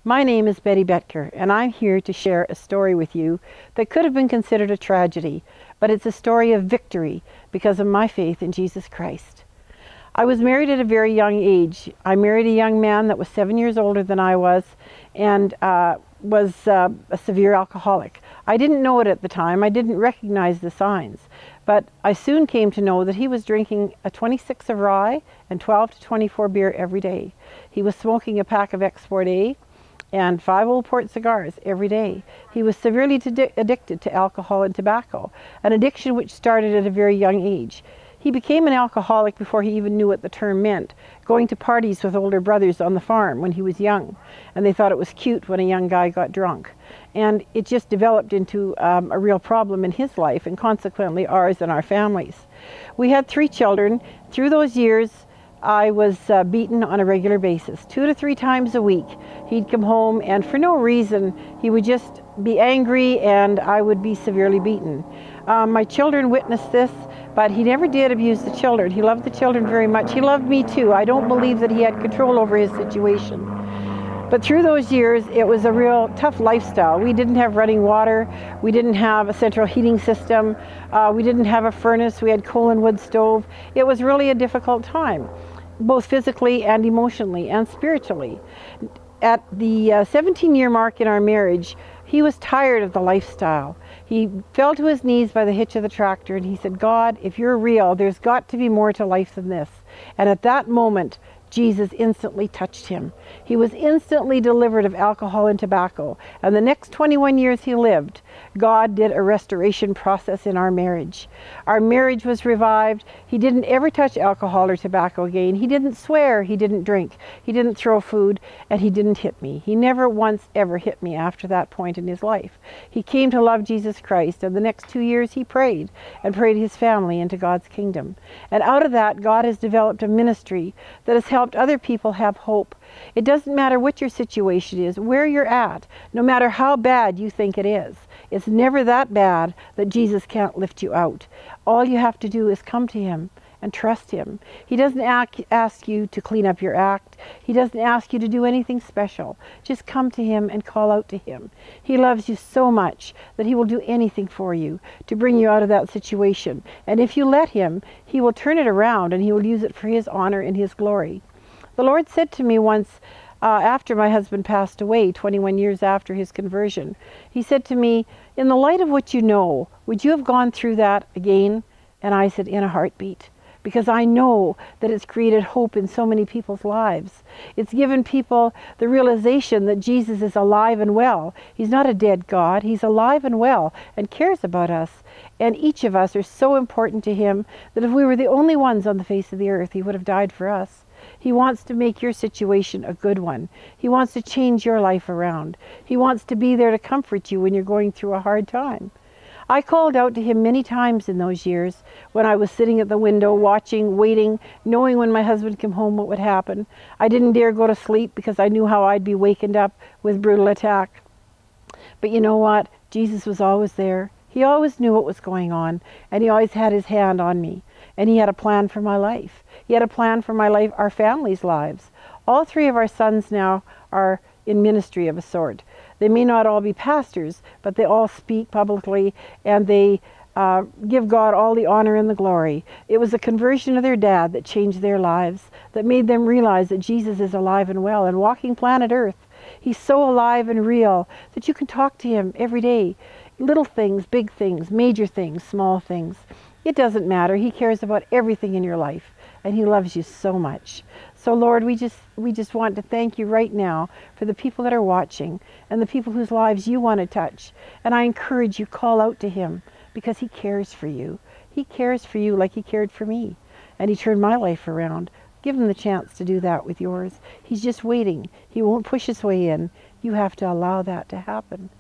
My name is Boettger, and I'm here to share a story with you that could have been considered a tragedy, but it's a story of victory because of my faith in Jesus Christ. I was married at a very young age. I married a young man that was 7 years older than I was and was a severe alcoholic. I didn't know it at the time. I didn't recognize the signs. But I soon came to know that he was drinking a 26 of rye and 12 to 24 beer every day. He was smoking a pack of Export A and 5 Old Port cigars every day. He was severely addicted to alcohol and tobacco, an addiction which started at a very young age. He became an alcoholic before he even knew what the term meant, going to parties with older brothers on the farm when he was young, and they thought it was cute when a young guy got drunk. And it just developed into a real problem in his life, and consequently ours and our families. We had 3 children. Through those years, I was beaten on a regular basis, 2 to 3 times a week. He'd come home and for no reason, he would just be angry and I would be severely beaten. My children witnessed this, but he never did abuse the children. He loved the children very much. He loved me too. I don't believe that he had control over his situation. But through those years, it was a real tough lifestyle. We didn't have running water. We didn't have a central heating system. We didn't have a furnace. We had coal and wood stove. It was really a difficult time, both physically and emotionally and spiritually. At the 17-year mark in our marriage, he was tired of the lifestyle. He fell to his knees by the hitch of the tractor and he said, "God, if you're real, there's got to be more to life than this." And at that moment, Jesus instantly touched him. He was instantly delivered of alcohol and tobacco. And the next 21 years he lived, God did a restoration process in our marriage. Our marriage was revived. He didn't ever touch alcohol or tobacco again. He didn't swear. He didn't drink. He didn't throw food. And he didn't hit me. He never once ever hit me after that point in his life. He came to love Jesus Christ. And the next 2 years he prayed and prayed his family into God's kingdom. And out of that, God has developed a ministry that has helped other people have hope. It doesn't matter what your situation is, where you're at, no matter how bad you think it is. It's never that bad that Jesus can't lift you out. All you have to do is come to him and trust him. He doesn't ask you to clean up your act. He doesn't ask you to do anything special. Just come to him and call out to him. He loves you so much that he will do anything for you to bring you out of that situation. And if you let him, he will turn it around and he will use it for his honor and his glory. The Lord said to me once, after my husband passed away, 21 years after his conversion, he said to me, "In the light of what you know, would you have gone through that again?" And I said, "In a heartbeat." Because I know that it's created hope in so many people's lives. It's given people the realization that Jesus is alive and well. He's not a dead God. He's alive and well and cares about us. And each of us are so important to him that if we were the only ones on the face of the earth, he would have died for us. He wants to make your situation a good one. He wants to change your life around. He wants to be there to comfort you when you're going through a hard time. I called out to him many times in those years when I was sitting at the window watching, waiting, knowing when my husband came home what would happen. I didn't dare go to sleep because I knew how I'd be wakened up with brutal attack. But you know what? Jesus was always there. He always knew what was going on, and he always had his hand on me. And he had a plan for my life. He had a plan for my life, our family's lives. All 3 of our sons now are in ministry of a sort. They may not all be pastors, but they all speak publicly and they give God all the honor and the glory. It was the conversion of their dad that changed their lives, that made them realize that Jesus is alive and well and walking planet Earth. He's so alive and real that you can talk to him every day. Little things, big things, major things, small things. It doesn't matter. He cares about everything in your life, and he loves you so much. So Lord, we just want to thank you right now for the people that are watching and the people whose lives you want to touch. And I encourage you, call out to him because he cares for you. He cares for you like he cared for me. And he turned my life around. Give him the chance to do that with yours. He's just waiting. He won't push his way in. You have to allow that to happen.